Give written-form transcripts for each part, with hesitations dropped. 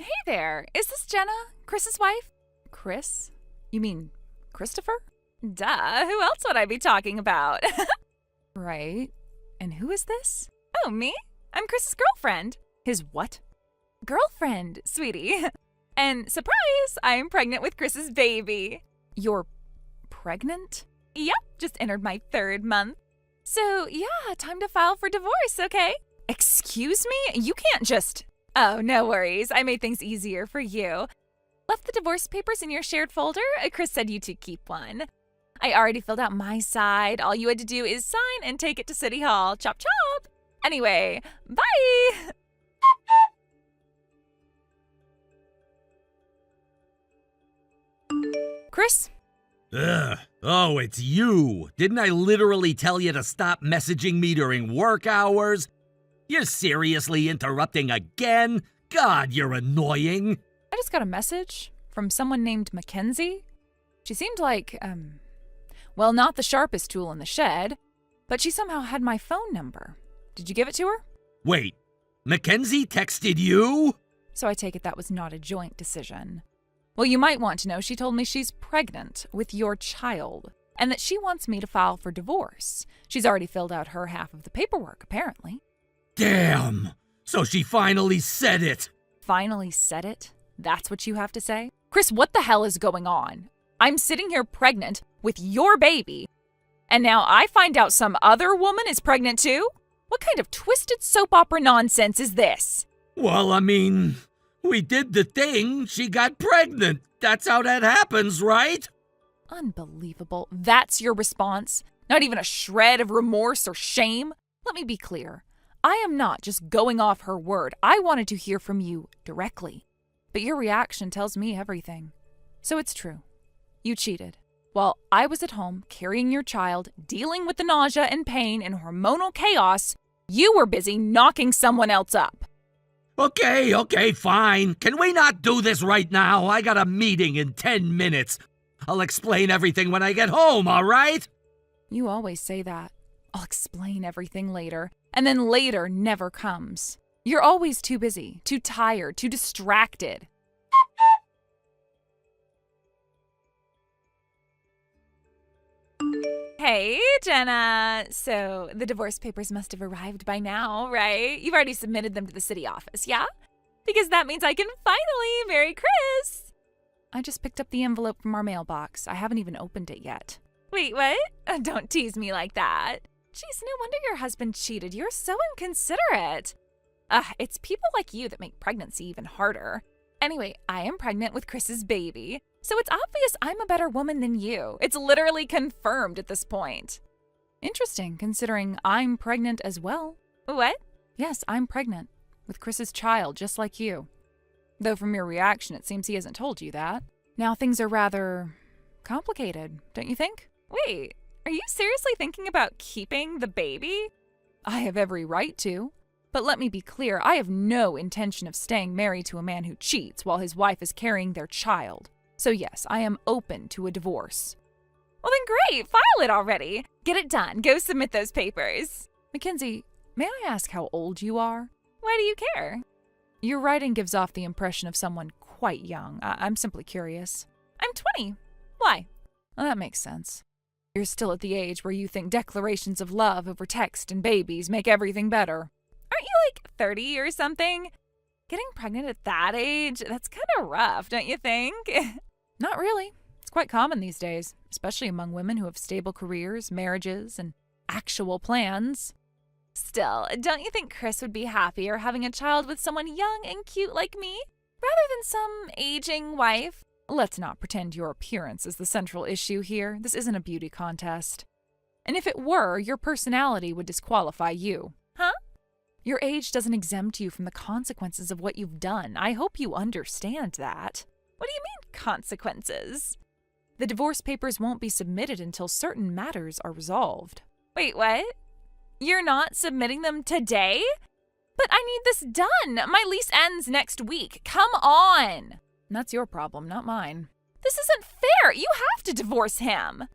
Hey there, is this Jenna, Chris's wife? Chris? You mean Christopher? Duh, who else would I be talking about? Right. And who is this? Oh, me? I'm Chris's girlfriend. His what? Girlfriend, sweetie. And surprise, I'm pregnant with Chris's baby. You're pregnant? Yep, just entered my 3rd month. So, yeah, time to file for divorce, okay? Excuse me? You can't just... Oh, no worries. I made things easier for you. Left the divorce papers in your shared folder. Chris said you to keep one. I already filled out my side. All you had to do is sign and take it to City Hall. Chop chop. Anyway, bye. Chris? Ugh. Oh, it's you. Didn't I literally tell you to stop messaging me during work hours? You're seriously interrupting again? God, you're annoying. I just got a message from someone named Mackenzie. She seemed like, well, not the sharpest tool in the shed, but she somehow had my phone number. Did you give it to her? Wait, Mackenzie texted you? So I take it that was not a joint decision. Well, you might want to know she told me she's pregnant with your child and that she wants me to file for divorce. She's already filled out her half of the paperwork, apparently. Damn! So she finally said it! Finally said it? That's what you have to say? Chris, what the hell is going on? I'm sitting here pregnant with your baby, and now I find out some other woman is pregnant too? What kind of twisted soap opera nonsense is this? Well, I mean, we did the thing. She got pregnant. That's how that happens, right? Unbelievable. That's your response? Not even a shred of remorse or shame? Let me be clear. I am not just going off her word. I wanted to hear from you directly. But your reaction tells me everything. So it's true. You cheated. While I was at home carrying your child, dealing with the nausea and pain and hormonal chaos, you were busy knocking someone else up. Okay, fine. Can we not do this right now? I got a meeting in 10 minutes. I'll explain everything when I get home, all right? You always say that. I'll explain everything later. And then later never comes. You're always too busy, too tired, too distracted. Hey, Jenna. So the divorce papers must have arrived by now, right? You've already submitted them to the city office, yeah? Because that means I can finally marry Chris. I just picked up the envelope from our mailbox. I haven't even opened it yet. Wait, what? Don't tease me like that. Jeez, no wonder your husband cheated. You're so inconsiderate. It's people like you that make pregnancy even harder. Anyway, I am pregnant with Chris's baby, so it's obvious I'm a better woman than you. It's literally confirmed at this point. Interesting, considering I'm pregnant as well. What? Yes, I'm pregnant with Chris's child, just like you. Though from your reaction, it seems he hasn't told you that. Now things are rather complicated, don't you think? Wait, are you seriously thinking about keeping the baby? I have every right to. But let me be clear, I have no intention of staying married to a man who cheats while his wife is carrying their child. So yes, I am open to a divorce. Well then great, file it already. Get it done, go submit those papers. Mackenzie, may I ask how old you are? Why do you care? Your writing gives off the impression of someone quite young. I'm simply curious. I'm 20. Why? Well, that makes sense. You're still at the age where you think declarations of love over text and babies make everything better. Aren't you like 30 or something? Getting pregnant at that age, that's kind of rough, don't you think? Not really. It's quite common these days, especially among women who have stable careers, marriages, and actual plans. Still, don't you think Chris would be happier having a child with someone young and cute like me, rather than some aging wife? Let's not pretend your appearance is the central issue here. This isn't a beauty contest. And if it were, your personality would disqualify you. Huh? Your age doesn't exempt you from the consequences of what you've done. I hope you understand that. What do you mean, consequences? The divorce papers won't be submitted until certain matters are resolved. Wait, what? You're not submitting them today? But I need this done. My lease ends next week. Come on. That's your problem, not mine. This isn't fair. You have to divorce him.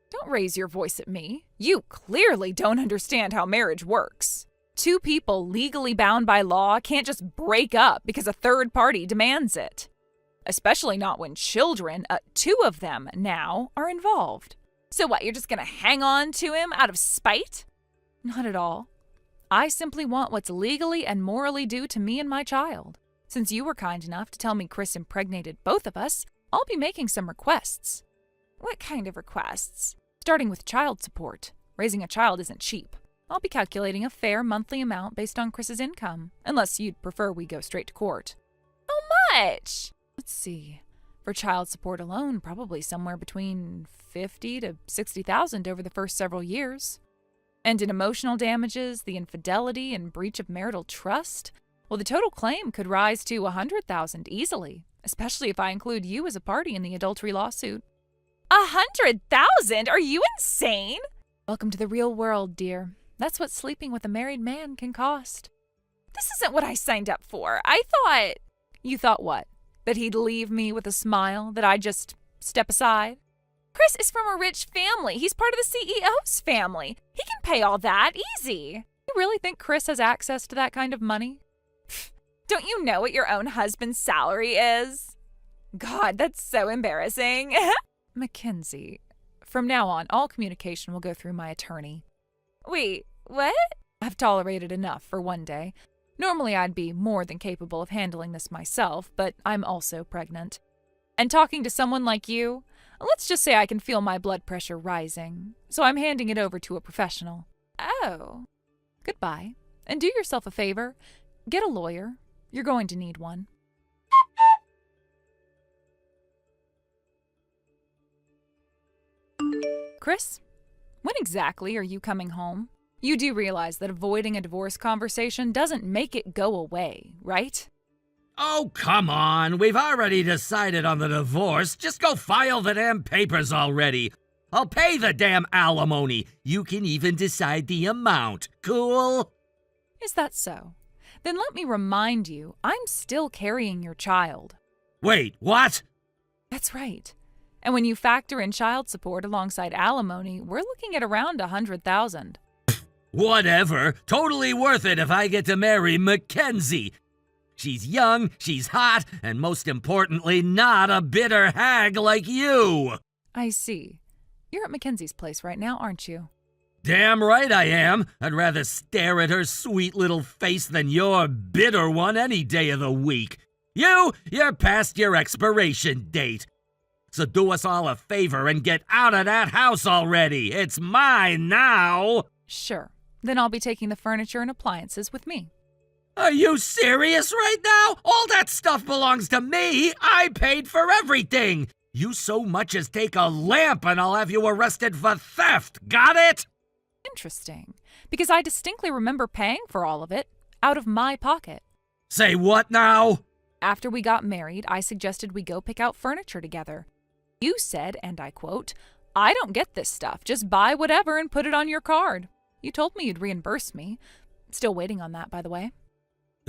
Don't raise your voice at me. You clearly don't understand how marriage works. Two people legally bound by law can't just break up because a third party demands it. Especially not when children, two of them now, are involved. So what, you're just gonna hang on to him out of spite? Not at all. I simply want what's legally and morally due to me and my child. Since you were kind enough to tell me Chris impregnated both of us, I'll be making some requests. What kind of requests? Starting with child support. Raising a child isn't cheap. I'll be calculating a fair monthly amount based on Chris's income, unless you'd prefer we go straight to court. How much? Let's see. For child support alone, probably somewhere between $50,000 to $60,000 over the first several years. And in emotional damages, the infidelity and breach of marital trust, well, the total claim could rise to $100,000 easily, especially if I include you as a party in the adultery lawsuit. $100,000? Are you insane? Welcome to the real world, dear. That's what sleeping with a married man can cost. This isn't what I signed up for. I thought... You thought what? That he'd leave me with a smile? That I'd just step aside? Chris is from a rich family. He's part of the CEO's family. He can pay all that easy. You really think Chris has access to that kind of money? Don't you know what your own husband's salary is? God, that's so embarrassing. Mackenzie, from now on, all communication will go through my attorney. Wait, what? I've tolerated enough for one day. Normally I'd be more than capable of handling this myself, but I'm also pregnant. And talking to someone like you, let's just say I can feel my blood pressure rising, so I'm handing it over to a professional. Oh. Goodbye. And do yourself a favor. Get a lawyer. You're going to need one. Chris, when exactly are you coming home? You do realize that avoiding a divorce conversation doesn't make it go away, right? Oh, come on. We've already decided on the divorce. Just go file the damn papers already. I'll pay the damn alimony. You can even decide the amount. Cool? Is that so? Then let me remind you, I'm still carrying your child. Wait, what? That's right. And when you factor in child support alongside alimony, we're looking at around $100,000. Whatever. Totally worth it if I get to marry Mackenzie. She's young, she's hot, and most importantly, not a bitter hag like you. I see. You're at Mackenzie's place right now, aren't you? Damn right I am. I'd rather stare at her sweet little face than your bitter one any day of the week. You're past your expiration date. So do us all a favor and get out of that house already. It's mine now. Sure. Then I'll be taking the furniture and appliances with me. Are you serious right now? All that stuff belongs to me. I paid for everything. You so much as take a lamp and I'll have you arrested for theft. Got it? Interesting. Because I distinctly remember paying for all of it out of my pocket. Say what now? After we got married, I suggested we go pick out furniture together. You said, and I quote, "I don't get this stuff. Just buy whatever and put it on your card." You told me you'd reimburse me. Still waiting on that, by the way.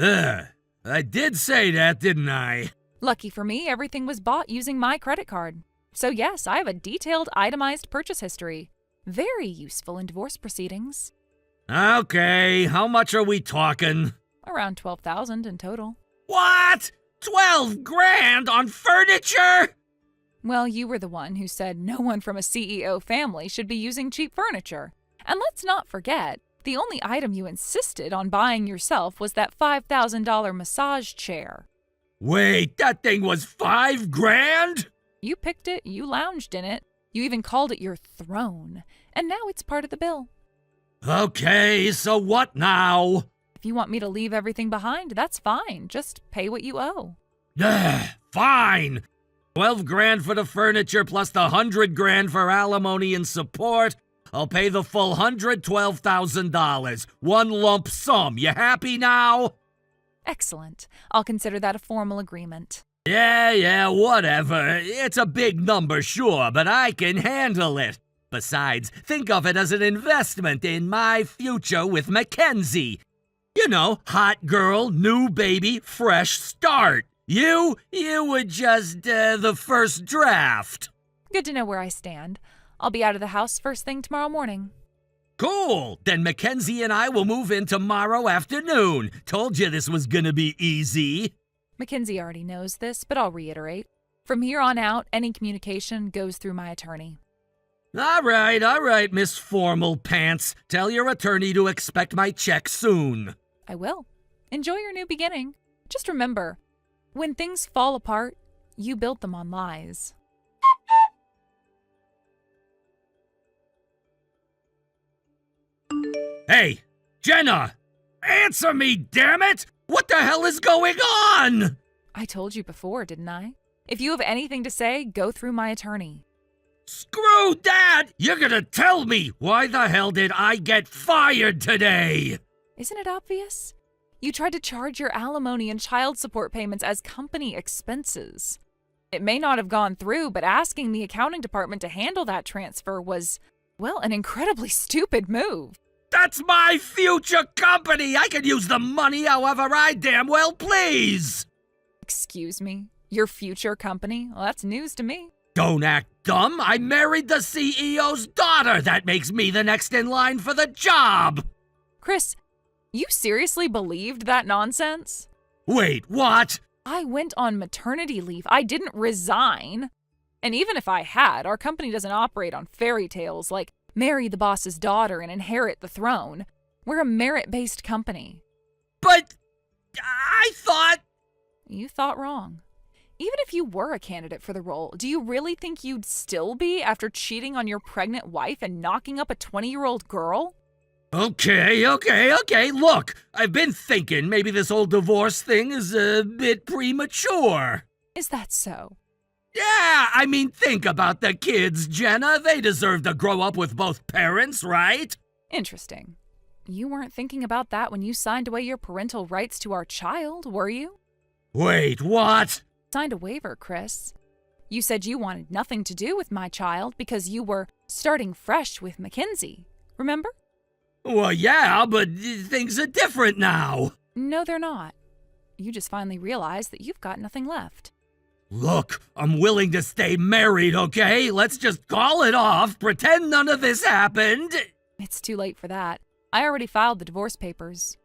I did say that, didn't I? Lucky for me, everything was bought using my credit card. So yes, I have a detailed, itemized purchase history. Very useful in divorce proceedings. Okay, how much are we talking? Around $12,000 in total. What? 12 grand on furniture? Well, you were the one who said no one from a CEO family should be using cheap furniture. And let's not forget, the only item you insisted on buying yourself was that $5,000 massage chair. Wait, that thing was 5 grand? You picked it, you lounged in it, you even called it your throne, and now it's part of the bill. Okay, so what now? If you want me to leave everything behind, that's fine. Just pay what you owe. Fine. 12 grand for the furniture plus the 100 grand for alimony and support. I'll pay the full $112,000. One lump sum. You happy now? Excellent. I'll consider that a formal agreement. Yeah, whatever. It's a big number, sure, but I can handle it. Besides, think of it as an investment in my future with Mackenzie. You know, hot girl, new baby, fresh start. You were just the first draft. Good to know where I stand. I'll be out of the house first thing tomorrow morning. Cool! Then Mackenzie and I will move in tomorrow afternoon. Told you this was gonna be easy. Mackenzie already knows this, but I'll reiterate. From here on out, any communication goes through my attorney. All right, Miss Formal Pants. Tell your attorney to expect my check soon. I will. Enjoy your new beginning. Just remember, when things fall apart, you built them on lies. Hey, Jenna! Answer me, damn it! What the hell is going on? I told you before, didn't I? If you have anything to say, go through my attorney. Screw that! You're gonna tell me! Why the hell did I get fired today? Isn't it obvious? You tried to charge your alimony and child support payments as company expenses. It may not have gone through, but asking the accounting department to handle that transfer was, well, an incredibly stupid move. That's my future company! I can use the money however I damn well please! Excuse me? Your future company? Well, that's news to me. Don't act dumb! I married the CEO's daughter! That makes me the next in line for the job! Chris, you seriously believed that nonsense? Wait, what? I went on maternity leave. I didn't resign. And even if I had, our company doesn't operate on fairy tales like marry the boss's daughter and inherit the throne. We're a merit-based company. But I thought... You thought wrong. Even if you were a candidate for the role, do you really think you'd still be after cheating on your pregnant wife and knocking up a 20-year-old girl? Okay. Look, I've been thinking maybe this whole divorce thing is a bit premature. Is that so? Yeah, I mean, think about the kids, Jenna. They deserve to grow up with both parents, right? Interesting. You weren't thinking about that when you signed away your parental rights to our child, were you? Wait, what? Signed a waiver, Chris. You said you wanted nothing to do with my child because you were starting fresh with Mackenzie. Remember? Well, yeah, but things are different now. No, they're not. You just finally realized that you've got nothing left. Look, I'm willing to stay married, okay? Let's just call it off, pretend none of this happened. It's too late for that. I already filed the divorce papers.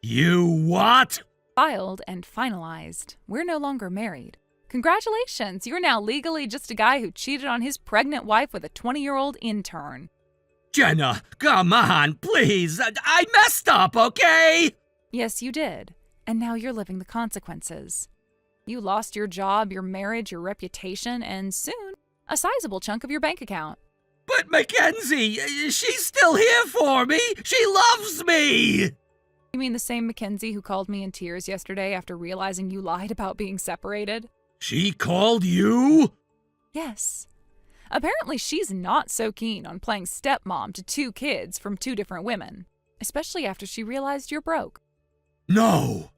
You what? Filed and finalized. We're no longer married. Congratulations, you're now legally just a guy who cheated on his pregnant wife with a 20-year-old intern. Jenna, come on, please. I messed up, okay? Yes, you did. And now you're living the consequences. You lost your job, your marriage, your reputation, and soon, a sizable chunk of your bank account. But Mackenzie, she's still here for me. She loves me. You mean the same Mackenzie who called me in tears yesterday after realizing you lied about being separated? She called you? Yes. Apparently she's not so keen on playing stepmom to 2 kids from 2 different women, especially after she realized you're broke. No.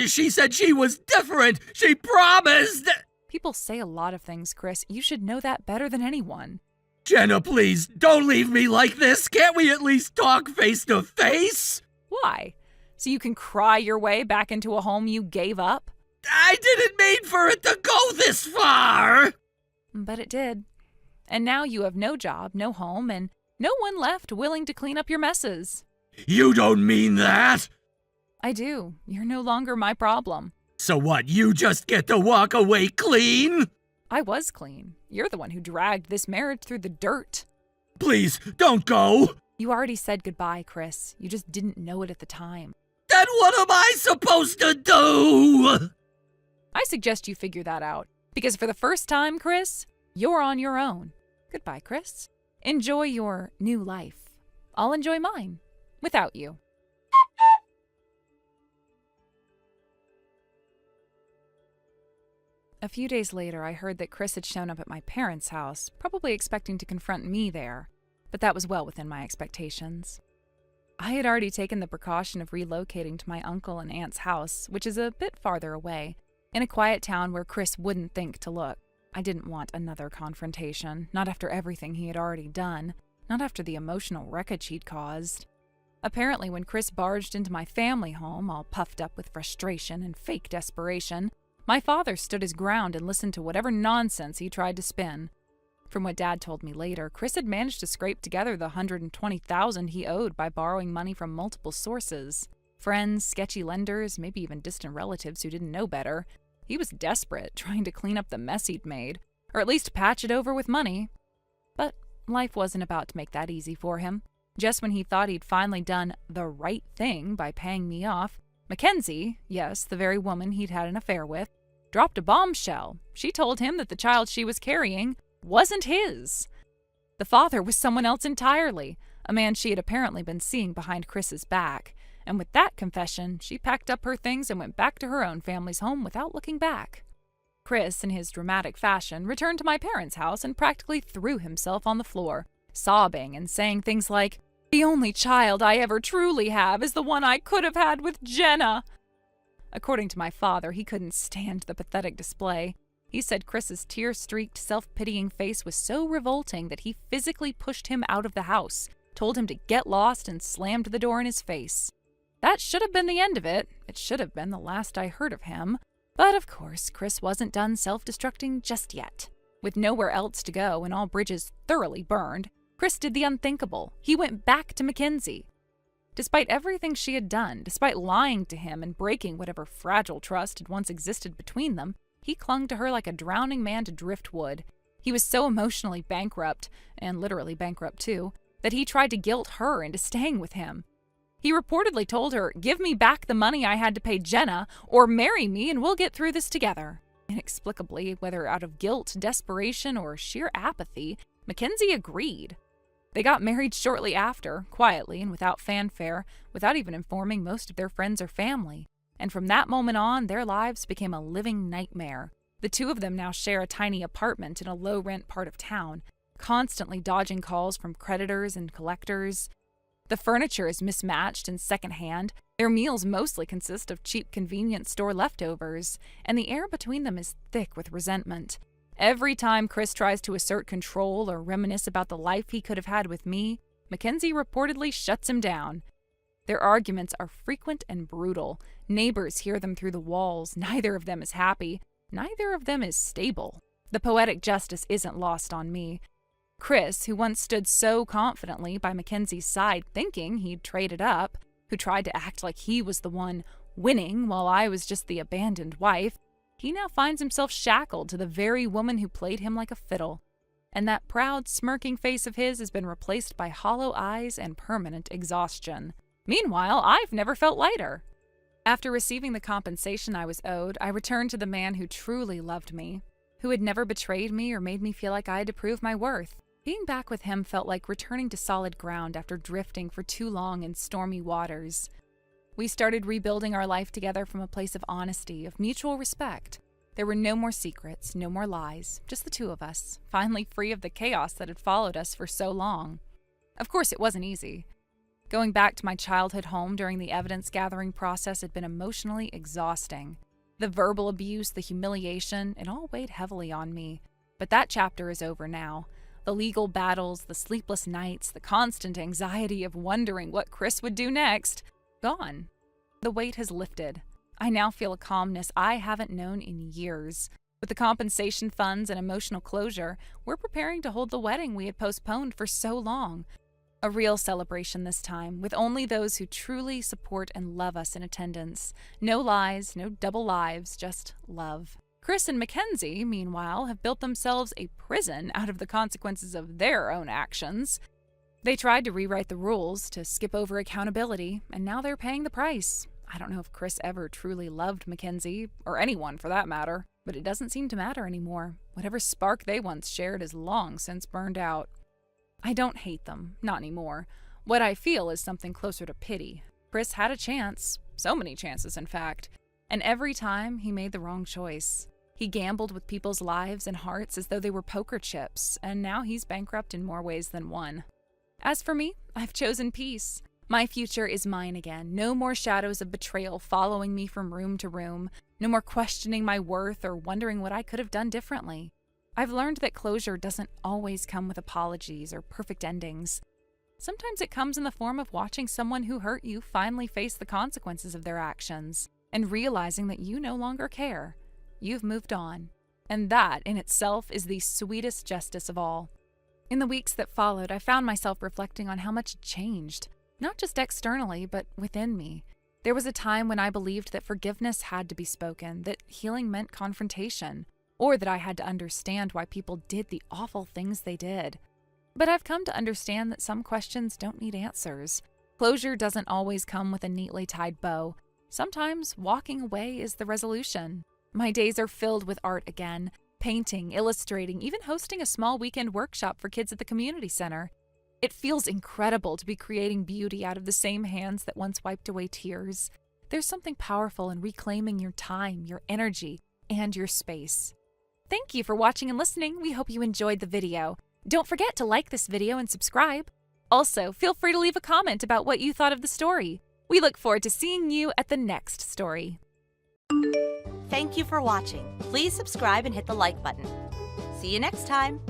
She said she was different. She promised. People say a lot of things, Chris. You should know that better than anyone. Jenna, please, don't leave me like this. Can't we at least talk face to face? Why? So you can cry your way back into a home you gave up? I didn't mean for it to go this far. But it did. And now you have no job, no home, and no one left willing to clean up your messes. You don't mean that. I do. You're no longer my problem. So what, you just get to walk away clean? I was clean. You're the one who dragged this marriage through the dirt. Please, don't go. You already said goodbye, Chris. You just didn't know it at the time. Then what am I supposed to do? I suggest you figure that out. Because for the first time, Chris, you're on your own. Goodbye, Chris. Enjoy your new life. I'll enjoy mine. Without you. A few days later, I heard that Chris had shown up at my parents' house, probably expecting to confront me there, but that was well within my expectations. I had already taken the precaution of relocating to my uncle and aunt's house, which is a bit farther away, in a quiet town where Chris wouldn't think to look. I didn't want another confrontation, not after everything he had already done, not after the emotional wreckage he'd caused. Apparently, when Chris barged into my family home, all puffed up with frustration and fake desperation, my father stood his ground and listened to whatever nonsense he tried to spin. From what Dad told me later, Chris had managed to scrape together the $120,000 he owed by borrowing money from multiple sources. Friends, sketchy lenders, maybe even distant relatives who didn't know better. He was desperate, trying to clean up the mess he'd made, or at least patch it over with money. But life wasn't about to make that easy for him. Just when he thought he'd finally done the right thing by paying me off, Mackenzie, yes, the very woman he'd had an affair with, dropped a bombshell. She told him that the child she was carrying wasn't his. The father was someone else entirely, a man she had apparently been seeing behind Chris's back. And with that confession, she packed up her things and went back to her own family's home without looking back. Chris, in his dramatic fashion, returned to my parents' house and practically threw himself on the floor, sobbing and saying things like, "The only child I ever truly have is the one I could have had with Jenna." According to my father, he couldn't stand the pathetic display. He said Chris's tear-streaked, self-pitying face was so revolting that he physically pushed him out of the house, told him to get lost, and slammed the door in his face. That should have been the end of it. It should have been the last I heard of him. But of course, Chris wasn't done self-destructing just yet. With nowhere else to go and all bridges thoroughly burned, Chris did the unthinkable. He went back to Mackenzie. Despite everything she had done, despite lying to him and breaking whatever fragile trust had once existed between them, he clung to her like a drowning man to driftwood. He was so emotionally bankrupt, and literally bankrupt too, that he tried to guilt her into staying with him. He reportedly told her, "Give me back the money I had to pay Jenna, or marry me and we'll get through this together." Inexplicably, whether out of guilt, desperation, or sheer apathy, Mackenzie agreed. They got married shortly after, quietly and without fanfare, without even informing most of their friends or family. And from that moment on, their lives became a living nightmare. The two of them now share a tiny apartment in a low-rent part of town, constantly dodging calls from creditors and collectors. The furniture is mismatched and secondhand, their meals mostly consist of cheap convenience store leftovers, and the air between them is thick with resentment. Every time Chris tries to assert control or reminisce about the life he could have had with me, Mackenzie reportedly shuts him down. Their arguments are frequent and brutal. Neighbors hear them through the walls. Neither of them is happy. Neither of them is stable. The poetic justice isn't lost on me. Chris, who once stood so confidently by Mackenzie's side thinking he'd traded up, who tried to act like he was the one winning while I was just the abandoned wife, he now finds himself shackled to the very woman who played him like a fiddle. And that proud, smirking face of his has been replaced by hollow eyes and permanent exhaustion. Meanwhile, I've never felt lighter. After receiving the compensation I was owed, I returned to the man who truly loved me, who had never betrayed me or made me feel like I had to prove my worth. Being back with him felt like returning to solid ground after drifting for too long in stormy waters. We started rebuilding our life together from a place of honesty, of mutual respect. There were no more secrets, no more lies, just the two of us, finally free of the chaos that had followed us for so long. Of course, it wasn't easy. Going back to my childhood home during the evidence-gathering process had been emotionally exhausting. The verbal abuse, the humiliation, it all weighed heavily on me. But that chapter is over now. The legal battles, the sleepless nights, the constant anxiety of wondering what Chris would do next, gone. The weight has lifted. I now feel a calmness I haven't known in years. With the compensation funds and emotional closure, we're preparing to hold the wedding we had postponed for so long. A real celebration this time, with only those who truly support and love us in attendance. No lies, no double lives, just love. Chris and Mackenzie, meanwhile, have built themselves a prison out of the consequences of their own actions. They tried to rewrite the rules, to skip over accountability, and now they're paying the price. I don't know if Chris ever truly loved Mackenzie, or anyone for that matter, but it doesn't seem to matter anymore. Whatever spark they once shared is long since burned out. I don't hate them, not anymore. What I feel is something closer to pity. Chris had a chance, so many chances in fact, and every time he made the wrong choice. He gambled with people's lives and hearts as though they were poker chips, and now he's bankrupt in more ways than one. As for me, I've chosen peace. My future is mine again. No more shadows of betrayal following me from room to room. No more questioning my worth or wondering what I could have done differently. I've learned that closure doesn't always come with apologies or perfect endings. Sometimes it comes in the form of watching someone who hurt you finally face the consequences of their actions and realizing that you no longer care. You've moved on. And that, in itself, is the sweetest justice of all. In the weeks that followed, I found myself reflecting on how much had changed, not just externally, but within me. There was a time when I believed that forgiveness had to be spoken, that healing meant confrontation, or that I had to understand why people did the awful things they did. But I've come to understand that some questions don't need answers. Closure doesn't always come with a neatly tied bow. Sometimes walking away is the resolution. My days are filled with art again, painting, illustrating, even hosting a small weekend workshop for kids at the community center. It feels incredible to be creating beauty out of the same hands that once wiped away tears. There's something powerful in reclaiming your time, your energy, and your space. Thank you for watching and listening. We hope you enjoyed the video. Don't forget to like this video and subscribe. Also, feel free to leave a comment about what you thought of the story. We look forward to seeing you at the next story. Thank you for watching. Please subscribe and hit the like button. See you next time.